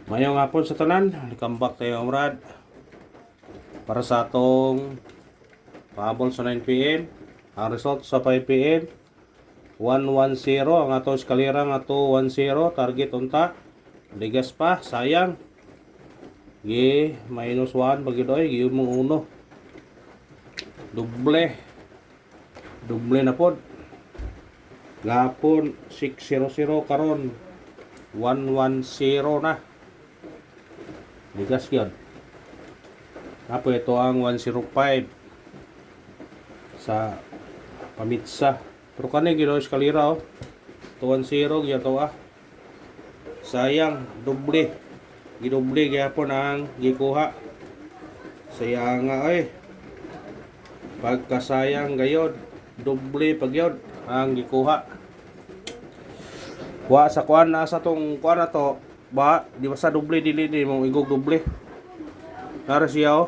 Mayong hapon sa tanan, welcome back tayo Omrad para sa atong pahabol sa 9 p.m. Ang result sa 5 p.m. 110 ang atong eskalera nga 210 target unta. Ligas pa, sayang. Gi minus 1 bagidoy, gi mong uno. Doble. Doble na pod. Gapon 600 karon 110 na. Ligas yun. Apo ito ang 105 sa pamitsa. Pero kanina gino eskalera 210 gyan to Sayang, doble. Gidoble gyapon ang gikuha. Sayang nga pagkasayang gayod, doble pagyod ang gikuha. Wa sa kuan na sa tong kuan na to. Ba, di ba sa doble dili di mong igog doble. Nara siya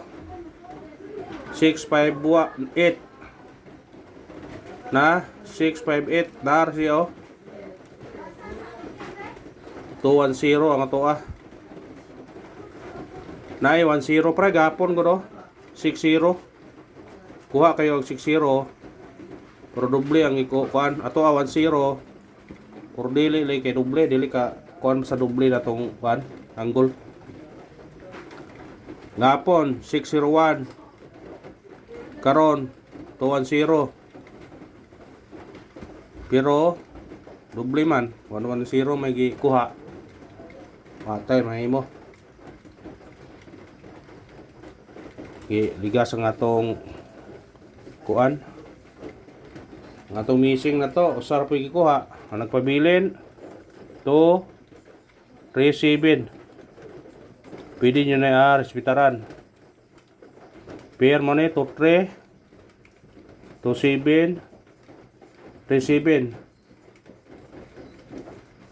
658 na 658 nara siya 210 ang ato Nay 10 pre gapon ko do 60 kuha kayo og 60 pero doble ang iko kuan ato 10 or dili kay doble dili ka kuan sa doble na tong kuan angle gapon 601 karon 210 pero doble man 110 may gikuha patay mahimo ligas ang atong kuan ang atong missing na to usar po gikuha ang nagpabilin to 37 pwede nyo na respetaran pair mo na to 3 to 7 37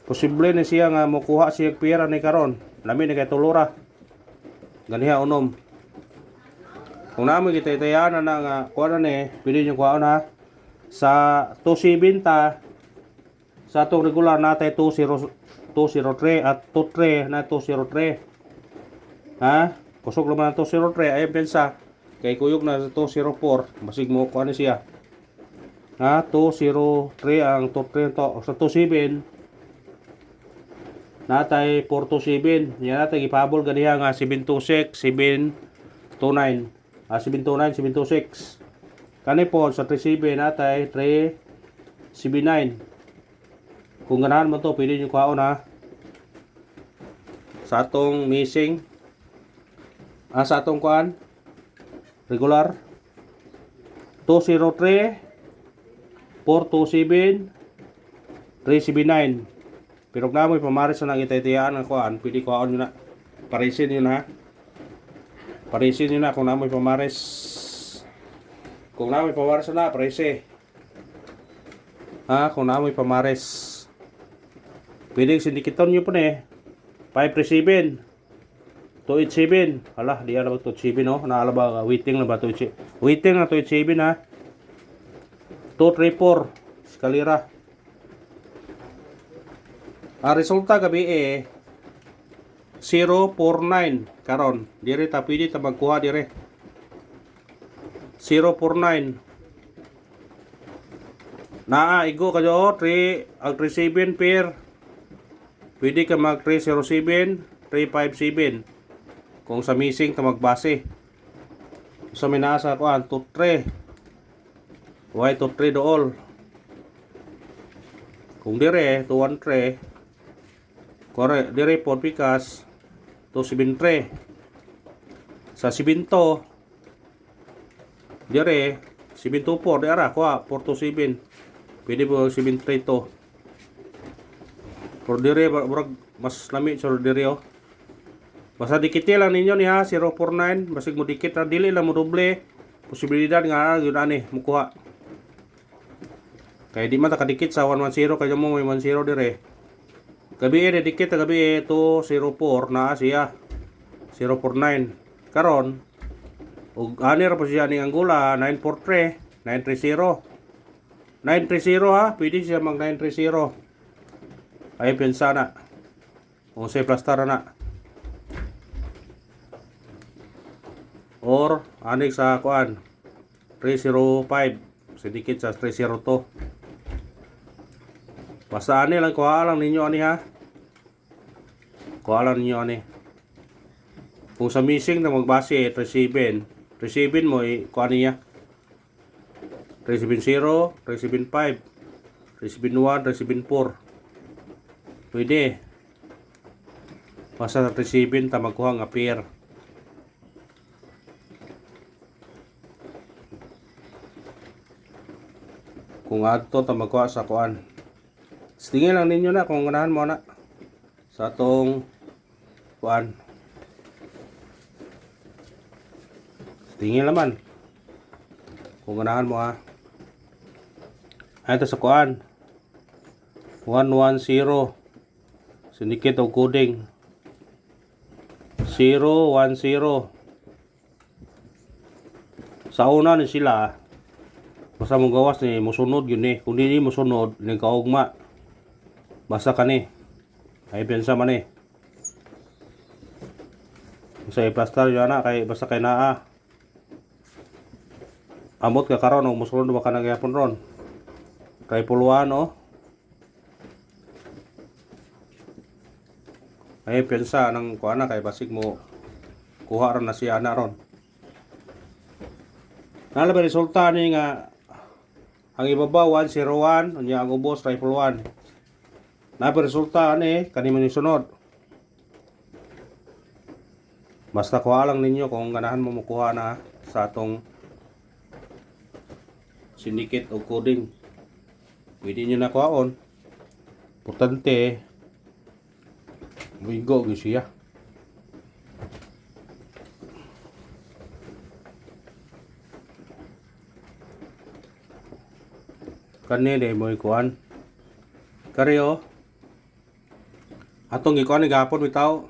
posible na siya nga makuha siya pair ni karon lami na kay tulura ganiha unom kung namin kita itayanan na nga kuha na pwede nyo kuha na sa 270 sa itong regular natin 203 at 23 na 203 kusog naman ang 203 ayun pensa kay kuyog na sa 204 basig mo kuha na siya 203 ang 23 to sa 27 natay 427 yan natay ipabol ganiha nga 726 729 729 726 kani po sa 37 natay 379 kung ganahan mo to pwede nyo kuhaon sa atong missing sa atong kuan regular 203 427 379 pero kung namoy pamaris na itaytayaan ang kuan pwede kuhaon nyo na parisin nyo na parisin nyo na kung namoy pamaris na parisi kung namoy pamaris pwede sindikiton nyo po 537 287 hala di ala ba 287 naala ba waiting na ba 287 waiting na 287 234 eskalera ang resulta gabi 049 karon dire ta pwede ta magkuha dire 049 igo kayo 3 ang 37 pair pwede ka mag 307 357 kung sa missing ta magbase sa minasa ko 23 why 23 dool kung dire 213 kore dire pod pikas 273 sa 7 dire 724 di ara ko 427 pwede po 732 por dire mas lami sur dire basta dikit lang ninyo ni 049 basig mo dikit ra dili lang mo doble posibilidad nga yun ani mukuha kay di man ta kadikit sa 110 kay mo may 10 dire gabi dikit gabi 204 na siya 049 karon ug ani ra po siya ning anggula 943 930 930 pwede siya mag 930 ay pensana kung say plastar na or anik sa kuan 305 sedikit sa 302. Basta ani lang kuha lang ninyo ani ha. Kuha lang ninyo ani. Kung sa missing na magbase 37 mo kuha niya 370, 375, 371, 374. Pwede. Basta sa 37 ta magkuha nga pair. Kung adto ta magkuha sa kuan. Tingin lang ninyo na kung ganahan mo na sa atong kuan. Tingin naman kung ganahan mo ha. Ay ito sa kuan 110 sindikit o coding 010. Sa una ni sila basta mong gawas ni musunod yun eh. Kung di musunod ni kaugma basta ka ni ay pensa man eh. Sa iplastar yun na kay basta kay naa amot ka karon o musunod ba ka nagyapon ron kay puluhan o ay pensa ng kuana kay basig mo kuha ron na siya na ron. Nalabay resulta ni nga ang ibabaw 101 unya ang ubos rifle 1. Napa resulta ani kanimo ni sunod. Basta kuha lang ninyo kung ganahan mo makuha na sa atong syndicate o coding. Pwede nyo na kuhaon. Importante bigo gyud siya. Kani day mo ikuan. Karyo. Atong ikuan ni gapon bitaw.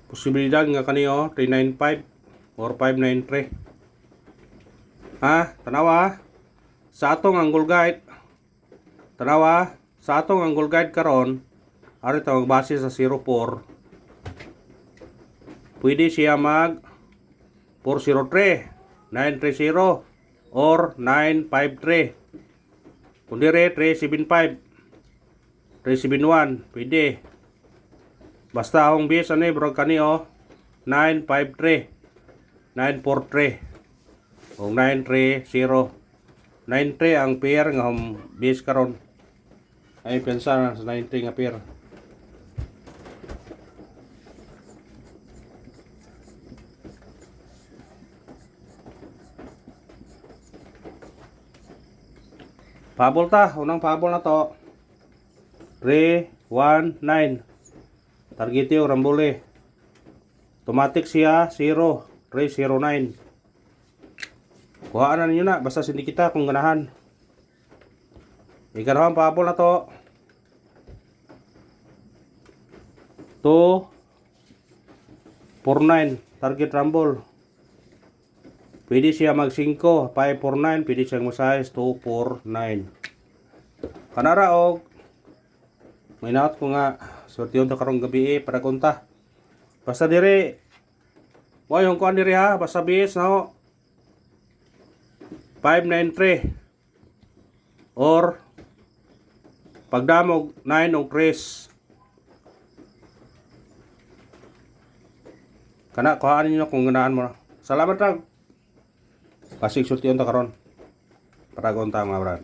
Posibilidad nga kaniyo 395 or 593. Ha, tanawa. Sa atong angle guide. Tanawa, sa atong angle guide karon, ari ta magbase sa 04. Pwede siya mag 403, 930 or 953. Kung dire 375, 371, pwede. Basta akong base ano bro kaniyo 953, 943 o 930. 93 ang pair nga base karon. Ay pensa na sa 93 nga pair. Pabol ta, unang pabol na to. 319. Target yung rambole. Automatic siya 0, 309. Kuhaan na ninyo na, basta sindi kita kung ganahan. Ikanahang pabol na to. 249 target rumble. Pwede siya mag 5, 549, pwede siyang mag-size 249. Kanara og may naot ko nga sorti yun to karong gabi para kunta. Basta dire wa yung kuan dire ha, basta bis no 593 or pagdamog 9 og Chris. Kana kuhaan niyo kung ganahan mo. Salamat ra. Kasig sulti unta karon. Para kunta mga brad.